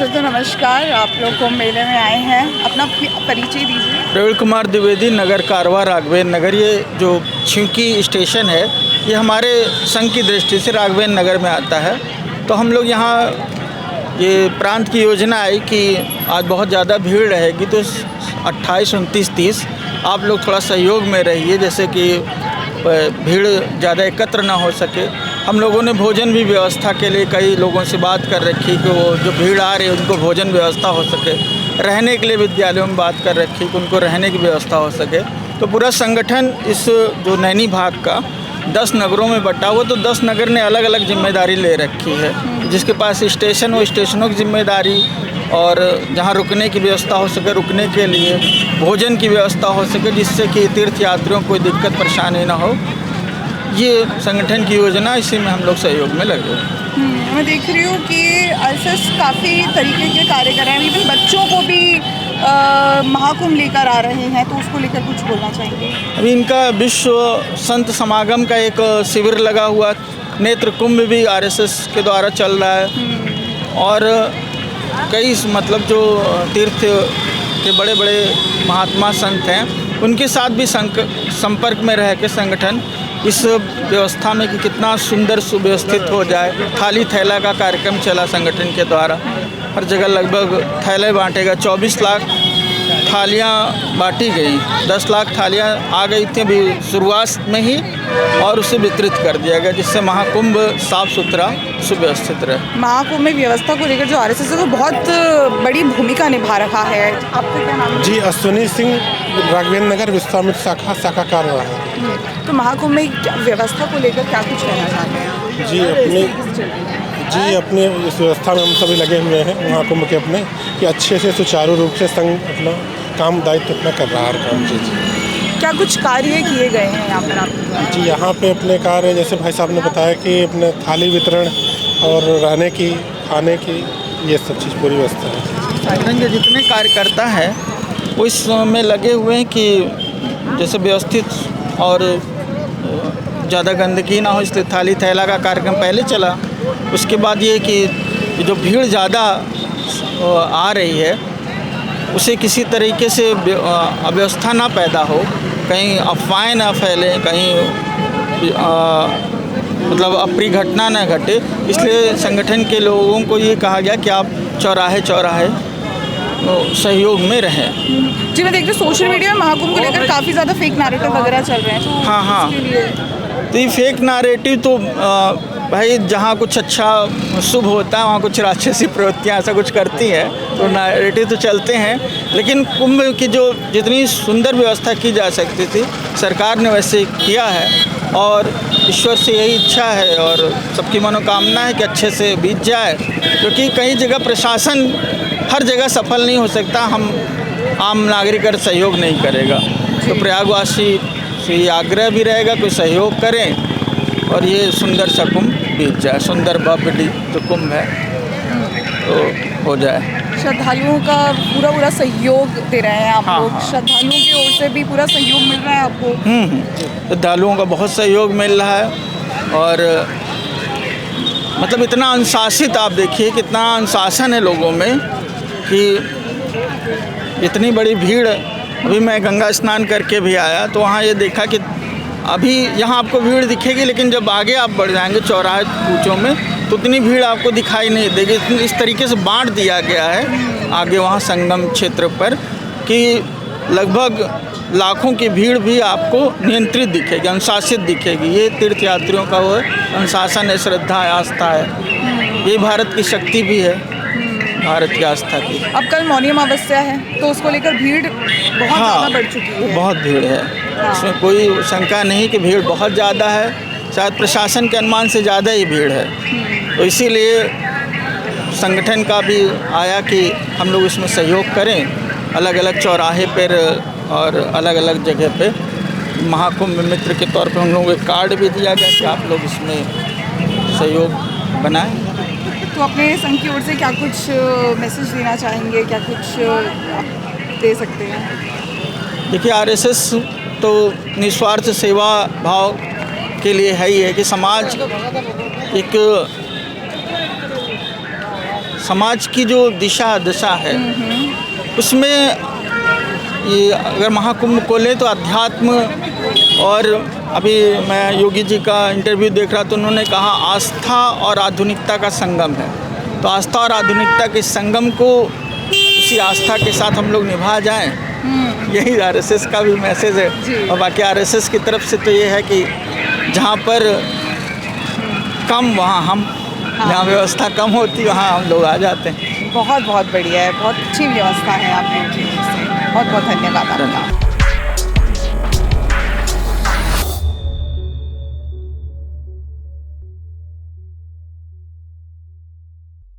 Sir तो नमस्कार, आप लोग कुंभ मेले में आए हैं, अपना परिचय दीजिए। प्रवीण कुमार द्विवेदी, नगर कारवा, राघवेंद्र नगर। ये जो छिंकी स्टेशन है ये हमारे संघ की दृष्टि से राघवेंद्र नगर में आता है। तो हम लोग यहाँ ये प्रांत की योजना आई कि आज बहुत ज़्यादा भीड़ रहेगी तो 28, 29, 30 आप लोग थोड़ा सहयोग में रहिए, जैसे कि भीड़ ज़्यादा एकत्र ना हो सके। हम लोगों ने भोजन भी व्यवस्था के लिए कई लोगों से बात कर रखी कि वो जो भीड़ आ रही है उनको भोजन व्यवस्था हो सके। रहने के लिए विद्यालयों में बात कर रखी कि उनको रहने की व्यवस्था हो सके। तो पूरा संगठन इस जो नैनी भाग का 10 नगरों में बटा हुआ, तो 10 नगर ने अलग अलग जिम्मेदारी ले रखी है। जिसके पास स्टेशन हो, स्टेशनों की जिम्मेदारी, और जहाँ रुकने की व्यवस्था हो सके रुकने के लिए, भोजन की व्यवस्था हो सके जिससे कि तीर्थ यात्रियों को कोई दिक्कत परेशानी ना हो। ये संगठन की योजना, इसी में हम लोग सहयोग में लगे। मैं देख रही हूँ कि आरएसएस काफ़ी तरीके के कार्य कर रहे हैं, इवन बच्चों को भी महाकुंभ लेकर आ रहे हैं, तो उसको लेकर कुछ बोलना चाहेंगे? अभी इनका विश्व संत समागम का एक शिविर लगा हुआ, नेत्र कुंभ भी आरएसएस के द्वारा चल रहा है, और कई मतलब जो तीर्थ के बड़े बड़े महात्मा संत हैं उनके साथ भी संपर्क में रह के संगठन इस व्यवस्था में कि कितना सुंदर सुव्यवस्थित हो जाए। थाली थैला का कार्यक्रम चला संगठन के द्वारा, हर जगह लगभग थैले बांटेगा। 24 लाख थालियां बांटी गई, 10 लाख थालियां आ गई थी अभी शुरुआत में ही, और उसे वितरित कर दिया गया जिससे महाकुंभ साफ सुथरा सुव्यवस्थित रहे। महाकुंभ में व्यवस्था को लेकर जो आरएसएस है वो बहुत बड़ी भूमिका निभा रहा है। आपका क्या नाम है? जी, अश्विनी सिंह, राघवेंद्र नगर विश्वामित्र शाखा कार्य है। तो महाकुंभ में व्यवस्था को लेकर क्या कुछ कहना चाहते हैं? जी अपने इस व्यवस्था में हम सभी लगे हुए हैं महाकुंभ के अपने, कि अच्छे से सुचारू रूप से संघ अपना काम दायित्व अपना कर रहा है काम। जी क्या कुछ कार्य किए गए हैं यहाँ पर आप? जी, यहाँ पे अपने कार्य जैसे भाई साहब ने बताया कि अपने थाली वितरण और रहने की, खाने की, ये सब चीज़ पूरी व्यवस्था है। संगठन के जितने कार्यकर्ता हैं वो इसमें लगे हुए हैं कि जैसे व्यवस्थित और ज़्यादा गंदगी ना हो, इसलिए थाली थैला का कार्यक्रम पहले चला। उसके बाद ये कि जो भीड़ ज़्यादा आ रही है उसे किसी तरीके से अव्यवस्था ना पैदा हो, कहीं अफवाहें ना फैलें, कहीं मतलब अप्रिय घटना ना घटे, इसलिए संगठन के लोगों को ये कहा गया कि आप चौराहे चौराहे सहयोग में रहें। जी, मैं देख रही हूँ सोशल मीडिया में महाकुंभ को लेकर काफ़ी ज़्यादा फेक नैरेटिव वगैरह चल रहे हैं। तो हाँ, तो ये फेक नैरेटिव तो भाई जहाँ कुछ अच्छा शुभ होता है वहाँ कुछ राक्षसी प्रवृत्तियाँ ऐसा कुछ करती हैं, तो नैरेटिव तो चलते हैं। लेकिन कुंभ की जो जितनी सुंदर व्यवस्था की जा सकती थी सरकार ने वैसे किया है, और ईश्वर से यही इच्छा है और सबकी मनोकामना है कि अच्छे से बीत जाए, क्योंकि कई जगह प्रशासन हर जगह सफल नहीं हो सकता, हम आम नागरिक अगर सहयोग नहीं करेगा। तो प्रयागवासी से आग्रह भी रहेगा कोई सहयोग करें और ये सुंदर सा कुंभ बीत जाए, सुंदर भव्य जो कुंभ है तो हो जाए। श्रद्धालुओं का पूरा सहयोग दे रहे हैं आप लोग? श्रद्धालुओं की ओर से भी पूरा सहयोग मिल रहा है आपको? श्रद्धालुओं का बहुत सहयोग मिल रहा है, और मतलब इतना अनुशासित, आप देखिए कितना अनुशासन है लोगों में कि इतनी बड़ी भीड़। अभी मैं गंगा स्नान करके भी आया तो वहाँ ये देखा कि अभी यहाँ आपको भीड़ दिखेगी, लेकिन जब आगे आप बढ़ जाएंगे चौराहे कूचों में तो उतनी भीड़ आपको दिखाई नहीं देगी। इस तरीके से बांट दिया गया है आगे वहाँ संगम क्षेत्र पर कि लगभग लाखों की भीड़ भी आपको नियंत्रित दिखेगी, अनुशासित दिखेगी। ये तीर्थ यात्रियों का वो अनुशासन है, श्रद्धा है, आस्था है। ये भारत की शक्ति भी है, भारत की आस्था की। अब कल मौनी अमावस्या है तो उसको लेकर भीड़ बहुत ज़्यादा बढ़ चुकी है। बहुत भीड़ है, इसमें कोई शंका नहीं कि भीड़ बहुत ज़्यादा है, शायद प्रशासन के अनुमान से ज़्यादा ही भीड़ है। तो इसीलिए संगठन का भी आया कि हम लोग इसमें सहयोग करें, अलग अलग चौराहे पर और अलग अलग जगह पे महाकुंभ मित्र के तौर पर हम लोगों को एक कार्ड भी दिया गया कि आप लोग इसमें सहयोग बनाएं। तो अपने संघ की ओर से क्या कुछ मैसेज देना चाहेंगे, क्या कुछ आप दे सकते हैं? देखिए, आरएसएस तो निस्वार्थ सेवा भाव के लिए है ही है कि समाज एक समाज की जो दिशा दशा है उसमें ये अगर महाकुंभ को लें तो अध्यात्म, और अभी मैं योगी जी का इंटरव्यू देख रहा तो उन्होंने कहा आस्था और आधुनिकता का संगम है। तो आस्था और आधुनिकता के संगम को उसी आस्था के साथ हम लोग निभा जाएं, यही आरएसएस का भी मैसेज है। और बाकी आरएसएस की तरफ से तो ये है कि जहाँ पर कम वहाँ हम, जहाँ व्यवस्था कम होती वहाँ हम लोग आ जाते हैं। बहुत बहुत बढ़िया है, बहुत अच्छी व्यवस्था है आप लोगों की। बहुत बहुत धन्यवाद आपका।